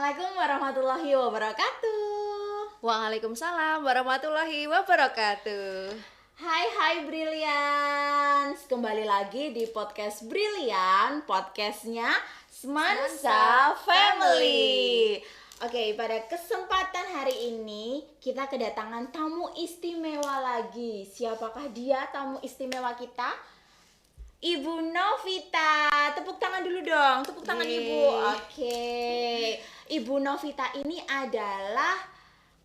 Assalamualaikum warahmatullahi wabarakatuh. Waalaikumsalam warahmatullahi wabarakatuh. Hai Brilliance, kembali lagi di podcast Brilliant, podcastnya Semansa Family. Oke, pada kesempatan hari ini kita kedatangan tamu istimewa lagi. Siapakah dia tamu istimewa kita? Ibu Novita. Tepuk tangan dulu dong, tepuk tangan Ibu. Oke. Ibu Novita ini adalah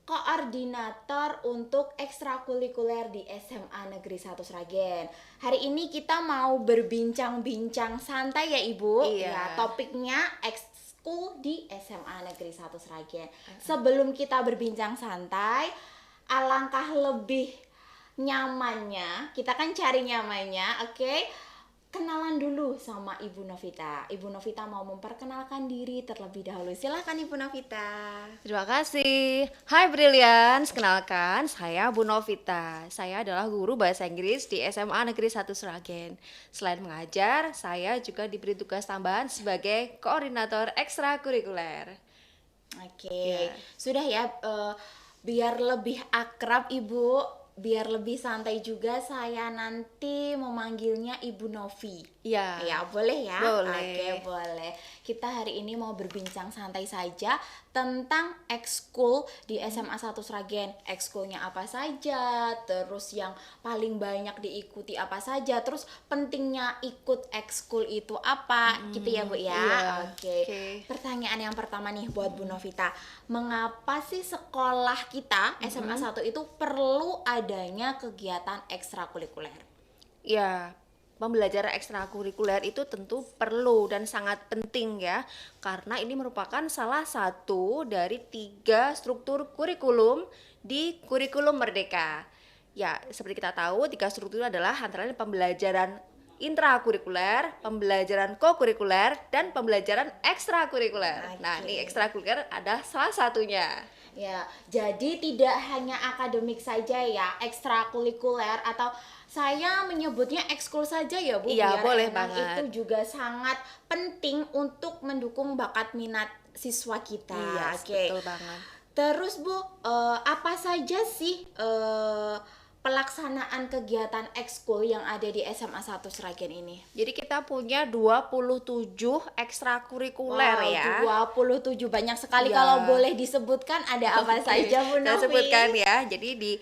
koordinator untuk ekstrakurikuler di SMA Negeri 1 Sragen. Hari ini kita mau berbincang-bincang santai ya Ibu. Iya. Ya, topiknya ekskul di SMA Negeri 1 Sragen. Sebelum kita berbincang santai, alangkah lebih nyamannya, kita kan cari nyamannya, oke? Kenalan dulu sama Ibu Novita. Ibu Novita mau memperkenalkan diri terlebih dahulu. Silahkan Ibu Novita. Terima kasih. Hai Brilliance, kenalkan saya Bu Novita. Saya adalah guru bahasa Inggris di SMA Negeri 1 Sragen. Selain mengajar, saya juga diberi tugas tambahan sebagai koordinator ekstrakurikuler. Oke, sudah ya. Biar lebih akrab Ibu, biar lebih santai juga, saya nanti memanggilnya Ibu Novi. Iya. Ya, boleh ya? Boleh. Oke, boleh. Kita hari ini mau berbincang santai saja tentang ekskul di SMA 1 Sragen. Ekskulnya apa saja, terus yang paling banyak diikuti apa saja, terus pentingnya ikut ekskul itu apa, gitu ya Bu ya? Iya. Oke. Oke. Pertanyaan yang pertama nih buat Bu Novita. Mengapa sih sekolah kita SMA 1 itu perlu adanya kegiatan ekstrakurikuler? Ya, pembelajaran ekstrakurikuler itu tentu perlu dan sangat penting ya, karena ini merupakan salah satu dari 3 struktur kurikulum di kurikulum Merdeka. Ya, seperti kita tahu, 3 struktur adalah antara lain pembelajaran intrakurikuler, pembelajaran kokurikuler, dan pembelajaran ekstrakurikuler. Nah, Oke. ini ekstrakurikuler ada salah satunya. Ya, jadi tidak hanya akademik saja ya, ekstrakurikuler atau saya menyebutnya ekskul saja ya Bu. Iya, biar boleh emang banget. Itu juga sangat penting untuk mendukung bakat minat siswa kita. Iya, Oke. betul banget. Terus Bu, apa saja sih pelaksanaan kegiatan ekskul yang ada di SMA 1 Sragen ini? Jadi kita punya 27 ekstrakurikuler Wow, ya. 27 banyak sekali. Iya. Kalau boleh disebutkan ada apa Oke, saja Bu saya Novi? sebutkan ya. Jadi di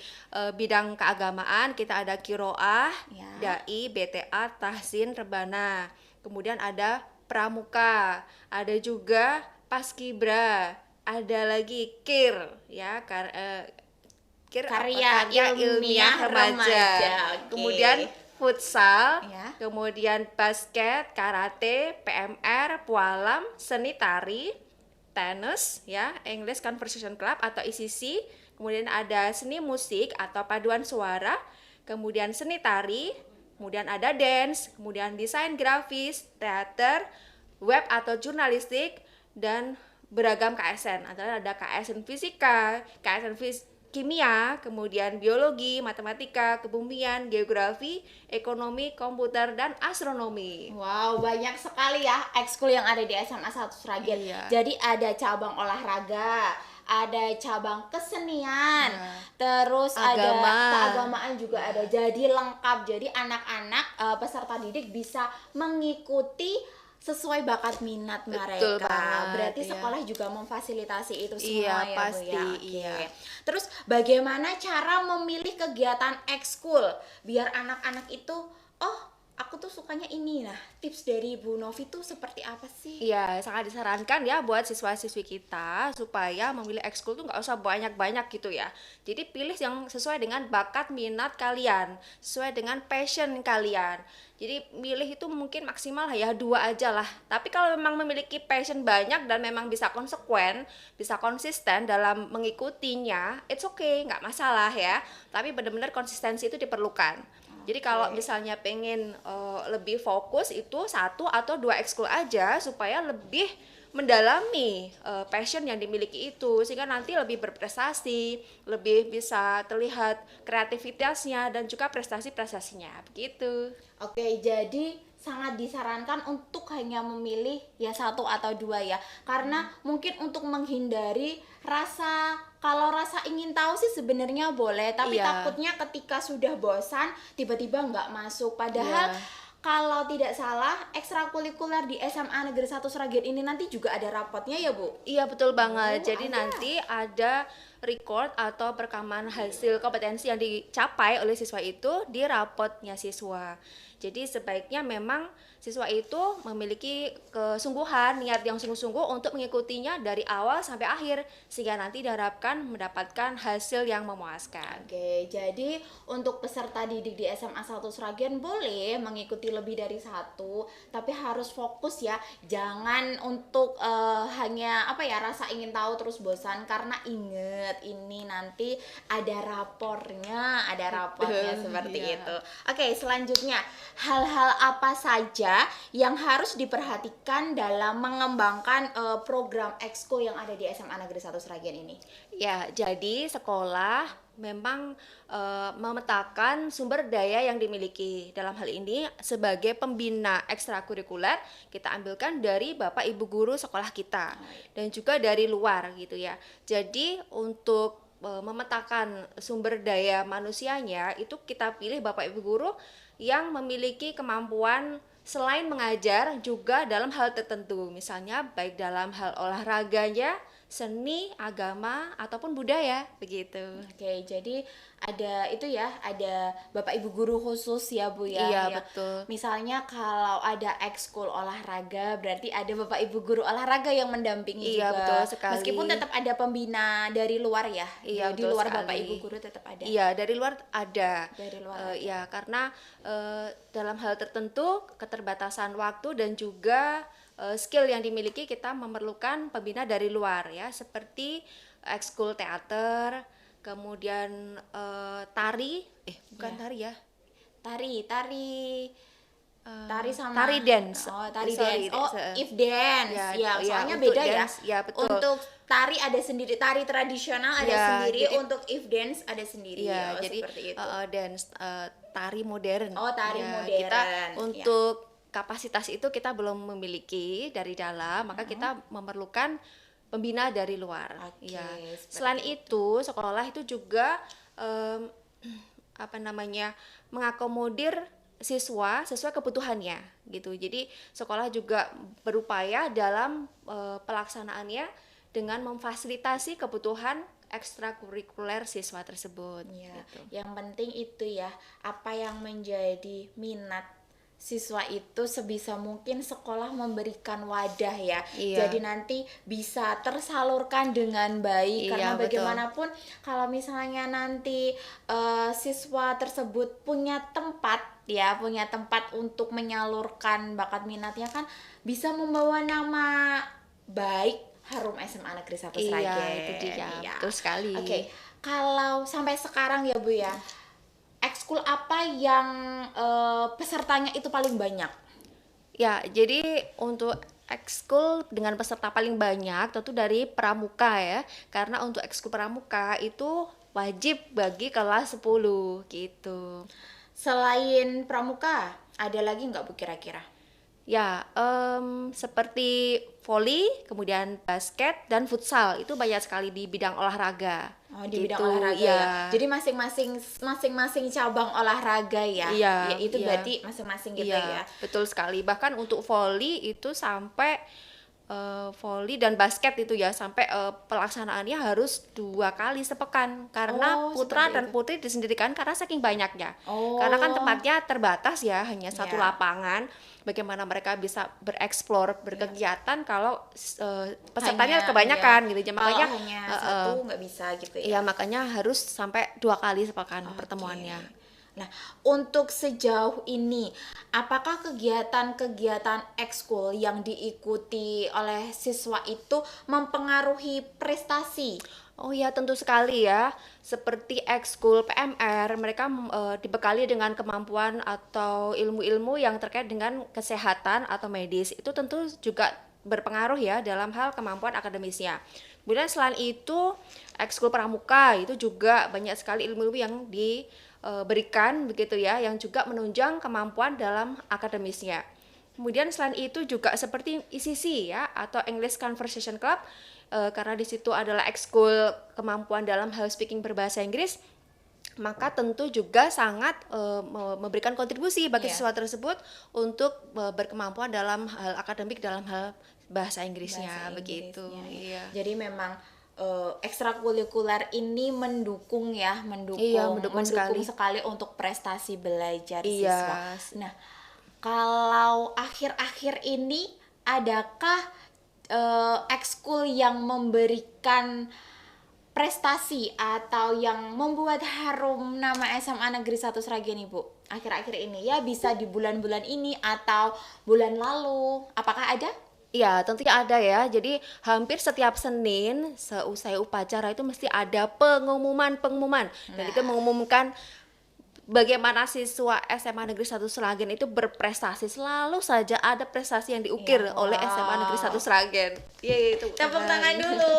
bidang keagamaan kita ada Kiroah, Ya. Dai, BTA, Tahsin, Rebana. Kemudian ada Pramuka, ada juga Paskibra, ada lagi KIR ya, KIR apa? Karya Karya Ilmiah Ilmiah Remaja. Remaja. Oke. Kemudian futsal, Ya. kemudian basket, karate, PMR, pualam, seni tari, tenis ya, English Conversation Club atau ECC, kemudian ada seni musik atau paduan suara, kemudian seni tari, kemudian ada dance, kemudian desain grafis, teater, web atau jurnalistik, dan beragam KSN. Antara ada KSN fisika, kimia, kemudian biologi, matematika, kebumian, geografi, ekonomi, komputer, dan astronomi. Wow, banyak sekali ya ekskul yang ada di SMA 1 Sragen. Iya. Jadi ada cabang olahraga, ada cabang kesenian, Iya. terus Agama. ada keagamaan juga ada. Jadi lengkap. Jadi anak-anak peserta didik bisa mengikuti sesuai bakat minat Betul mereka. banget, Berarti iya. sekolah juga memfasilitasi itu semua Iya, ya Bu pasti, ya. Oke. iya. Terus bagaimana cara memilih kegiatan ekskul biar anak-anak itu, oh aku tuh sukanya ini. Nah, tips dari Bu Novi tuh seperti apa sih? Iya, sangat disarankan ya buat siswa-siswi kita supaya memilih ekskul tuh nggak usah banyak-banyak gitu ya. Jadi pilih yang sesuai dengan bakat minat kalian, sesuai dengan passion kalian. Jadi milih itu mungkin maksimal ya 2 aja lah. Tapi kalau memang memiliki passion banyak dan memang bisa konsekuen, bisa konsisten dalam mengikutinya, it's okay, nggak masalah ya. Tapi benar-benar konsistensi itu diperlukan. Jadi kalau misalnya pengen lebih fokus itu 1 atau 2 ekskul aja supaya lebih mendalami passion yang dimiliki itu, sehingga nanti lebih berprestasi, lebih bisa terlihat kreativitasnya dan juga prestasi-prestasinya begitu. Oke, jadi sangat disarankan untuk hanya memilih ya satu atau dua ya. Karena mungkin untuk menghindari kalau rasa ingin tahu sih sebenarnya boleh, tapi Iya. takutnya ketika sudah bosan tiba-tiba nggak masuk. Padahal Iya. kalau tidak salah ekstrakurikuler di SMA Negeri 1 Sragen ini nanti juga ada rapotnya ya, Bu? Iya betul banget. Oh, Jadi ada. nanti ada record atau perekaman hasil kompetensi yang dicapai oleh siswa itu di rapotnya siswa. Jadi sebaiknya memang siswa itu memiliki kesungguhan, niat yang sungguh-sungguh untuk mengikutinya dari awal sampai akhir, sehingga nanti diharapkan mendapatkan hasil yang memuaskan. Oke, jadi untuk peserta didik di SMA 1 Sragen boleh mengikuti lebih dari satu, tapi harus fokus ya. Jangan untuk hanya rasa ingin tahu terus bosan, karena inget ini nanti ada rapornya seperti Iya. itu. Oke, selanjutnya hal-hal apa saja yang harus diperhatikan dalam mengembangkan program ekskul yang ada di SMA Negeri 1 Sragen ini? Ya, jadi sekolah memang memetakan sumber daya yang dimiliki. Dalam hal ini sebagai pembina ekstrakurikuler kita ambilkan dari Bapak Ibu guru sekolah kita dan juga dari luar gitu ya. Jadi untuk memetakan sumber daya manusianya itu kita pilih Bapak Ibu guru yang memiliki kemampuan selain mengajar juga dalam hal tertentu, misalnya baik dalam hal olahraganya, seni, agama, ataupun budaya, begitu. Oke, jadi ada Bapak Ibu guru khusus ya, Bu ya. Iya, Ya. betul. Misalnya kalau ada ekskul olahraga, berarti ada Bapak Ibu guru olahraga yang mendampingi Iya, juga. betul sekali. Meskipun tetap ada pembina dari luar ya. Iya, Di betul luar sekali. Bapak Ibu guru tetap ada. Iya, dari luar ada. Dari luar ada. Ya, karena dalam hal tertentu keterbatasan waktu dan juga skill yang dimiliki kita memerlukan pembina dari luar ya, seperti ekskul teater, kemudian bukan Iya. tari ya. Tari sama Tari dance. Oh, tari Sorry, dance. Oh, if dance. Ya, Ya, ya, soalnya untuk beda dance, ya. ya, betul. Untuk tari ada sendiri, tari tradisional ada Ya, sendiri, jadi- untuk if dance ada sendiri. Iya, Oh, jadi seperti itu. dance tari modern. Oh, tari Ya, modern, Kita ya. untuk kapasitas itu kita belum memiliki dari dalam, maka kita memerlukan pembina dari luar. Oke, Ya. seperti Selain itu, sekolah itu juga em, mengakomodir siswa sesuai kebutuhannya gitu. Jadi sekolah juga berupaya dalam pelaksanaannya dengan memfasilitasi kebutuhan ekstrakurikuler siswa tersebut. Ya, gitu. yang penting itu ya, apa yang menjadi minat siswa itu sebisa mungkin sekolah memberikan wadah ya. Iya. Jadi nanti bisa tersalurkan dengan baik, Iya, karena betul. bagaimanapun kalau misalnya nanti siswa tersebut punya tempat untuk menyalurkan bakat minatnya, kan bisa membawa nama baik harum SMA Negeri 1 Iya, Sragen. itu dia. Iya. Betul sekali. Oke, kalau sampai sekarang ya Bu ya, ekskul apa yang pesertanya itu paling banyak? Ya, jadi untuk ekskul dengan peserta paling banyak tentu dari pramuka ya. Karena untuk ekskul pramuka itu wajib bagi kelas 10 gitu. Selain pramuka, ada lagi nggak Bu kira-kira? Ya, seperti voli, kemudian basket dan futsal itu banyak sekali di bidang olahraga. Oh, di bidang Gitu, olahraga ya. ya. Jadi masing-masing cabang olahraga ya. Iya, Ya, itu iya. berarti masing-masing gitu Iya, ya. betul sekali. Bahkan untuk voli itu sampai voli dan basket itu ya sampai pelaksanaannya harus 2 kali sepekan karena Oh, putra seperti dan itu. putri disendirikan karena saking banyaknya. Oh. Karena kan tempatnya terbatas ya, hanya satu Ya. lapangan. Bagaimana mereka bisa bereksplor, berkegiatan kalau pesertanya Hanya- kebanyakan iya. gitu. Kalau Makanya hanya satu nggak bisa gitu ya. iya, makanya harus sampai 2 kali sepekan Oke. pertemuannya. Nah, untuk sejauh ini, apakah kegiatan-kegiatan ekskul yang diikuti oleh siswa itu mempengaruhi prestasi? Oh ya, tentu sekali ya. Seperti ekskul PMR, mereka dibekali dengan kemampuan atau ilmu-ilmu yang terkait dengan kesehatan atau medis. Itu tentu juga berpengaruh ya dalam hal kemampuan akademisnya. Kemudian selain itu ekskul pramuka itu juga banyak sekali ilmu-ilmu yang diberikan begitu ya, yang juga menunjang kemampuan dalam akademisnya. Kemudian selain itu juga seperti ECC ya atau English Conversation Club, karena di situ adalah ekskul kemampuan dalam hal speaking berbahasa Inggris, maka tentu juga sangat memberikan kontribusi bagi siswa tersebut untuk berkemampuan dalam hal akademik, dalam hal bahasa Inggrisnya, begitu. Iya. Jadi memang ekstrakurikuler ini mendukung ya, mendukung sekali untuk prestasi belajar siswa. Nah, kalau akhir-akhir ini adakah ekskul yang memberikan prestasi atau yang membuat harum nama SMA Negeri 1 Sragen, Ibu? Akhir-akhir ini ya, bisa di bulan-bulan ini atau bulan lalu. Apakah ada? Iya, tentunya ada ya. Jadi hampir setiap Senin seusai upacara itu mesti ada pengumuman. Dan itu mengumumkan bagaimana siswa SMA Negeri 1 Sragen itu berprestasi. Selalu saja ada prestasi yang diukir oleh SMA Negeri 1 Sragen. Iya, itu. Tepuk tangan dulu.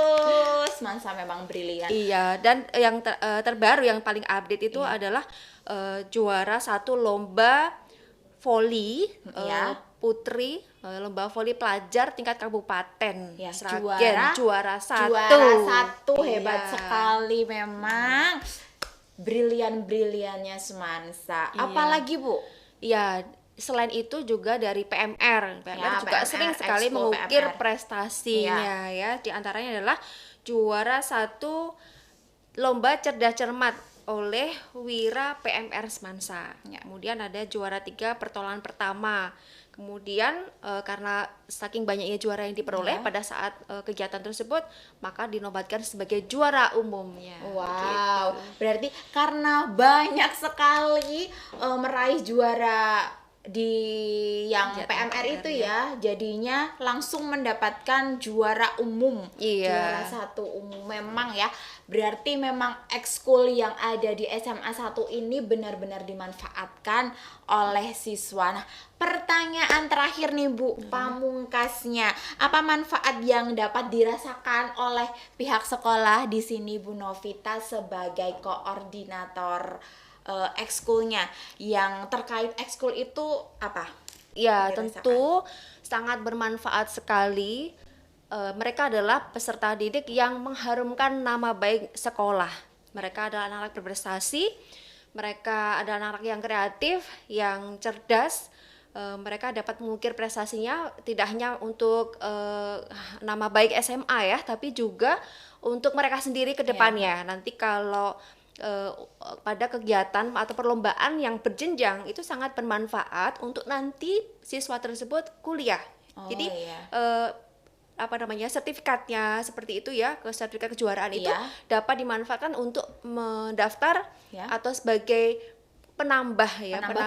Semansa memang brilian. Iya, dan yang terbaru yang paling update itu adalah juara 1 lomba voli putri, lomba voli pelajar tingkat kabupaten Sragen. Juara 1. Hebat sekali memang. Brilian-briliannya Semansa. Apalagi, Bu? Iya, selain itu juga dari PMR juga sering sekali mengukir prestasinya ya. Di antaranya adalah juara 1 lomba cerdas cermat oleh Wira PMR Semansa. Kemudian ada juara 3 pertolongan pertama. Kemudian karena saking banyaknya juara yang diperoleh pada saat kegiatan tersebut, maka dinobatkan sebagai juara umumnya. Wow, berarti karena banyak sekali meraih juara di yang PMR itu ya, jadinya langsung mendapatkan juara umum. Juara 1 umum memang ya. Berarti memang ekskul yang ada di SMA 1 ini benar-benar dimanfaatkan oleh siswa. Nah, pertanyaan terakhir nih, Bu, pamungkasnya, apa manfaat yang dapat dirasakan oleh pihak sekolah di sini, Bu Novita sebagai koordinator ekskulnya? Yang terkait ekskul itu apa? Ya, tentu sangat bermanfaat sekali. Mereka adalah peserta didik yang mengharumkan nama baik sekolah. Mereka adalah anak-anak berprestasi, mereka adalah anak-anak yang kreatif, yang cerdas. Mereka dapat mengukir prestasinya tidak hanya untuk nama baik SMA ya, tapi juga untuk mereka sendiri ke depannya. Nanti kalau pada kegiatan atau perlombaan yang berjenjang itu sangat bermanfaat untuk nanti siswa tersebut kuliah. Jadi sertifikatnya seperti itu ya, sertifikat kejuaraan itu dapat dimanfaatkan untuk mendaftar atau sebagai penambah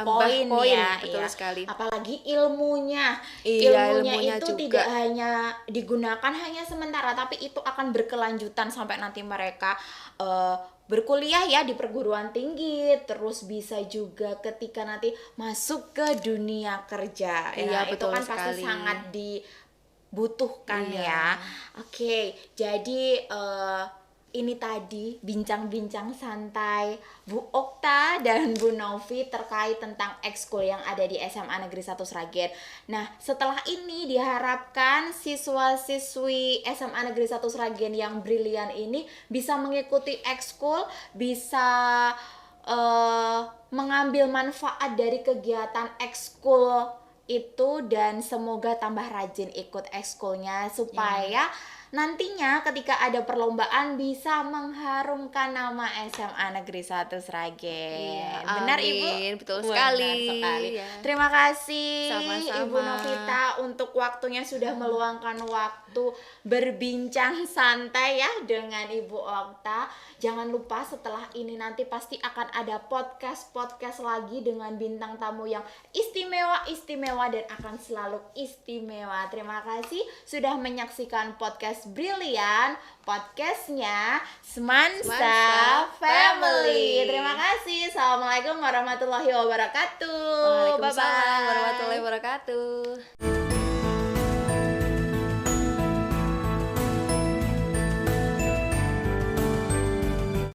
poin ya, betul sekali. Apalagi ilmunya itu juga tidak hanya digunakan hanya sementara, tapi itu akan berkelanjutan sampai nanti mereka berkuliah ya di perguruan tinggi, terus bisa juga ketika nanti masuk ke dunia kerja. Itu kan pasti sangat dibutuhkan ya. Oke, jadi ini tadi bincang-bincang santai Bu Okta dan Bu Novi terkait tentang ekskul yang ada di SMA Negeri 1 Sragen. Nah, setelah ini diharapkan siswa-siswi SMA Negeri 1 Sragen yang brilian ini bisa mengikuti ekskul, bisa mengambil manfaat dari kegiatan ekskul itu, dan semoga tambah rajin ikut ekskulnya supaya nantinya ketika ada perlombaan bisa mengharumkan nama SMA Negeri 1 Sragen. Benar, Ibu? Betul sekali. Terima kasih. Sama-sama. Ibu Novita untuk waktunya sudah meluangkan waktu berbincang santai ya dengan Ibu Okta. Jangan lupa setelah ini nanti pasti akan ada podcast lagi dengan bintang tamu yang istimewa dan akan selalu istimewa. Terima kasih sudah menyaksikan podcast Brilian, podcastnya Semansa Family. Terima kasih. Assalamualaikum warahmatullahi wabarakatuh. Waalaikumsalam warahmatullahi wabarakatuh.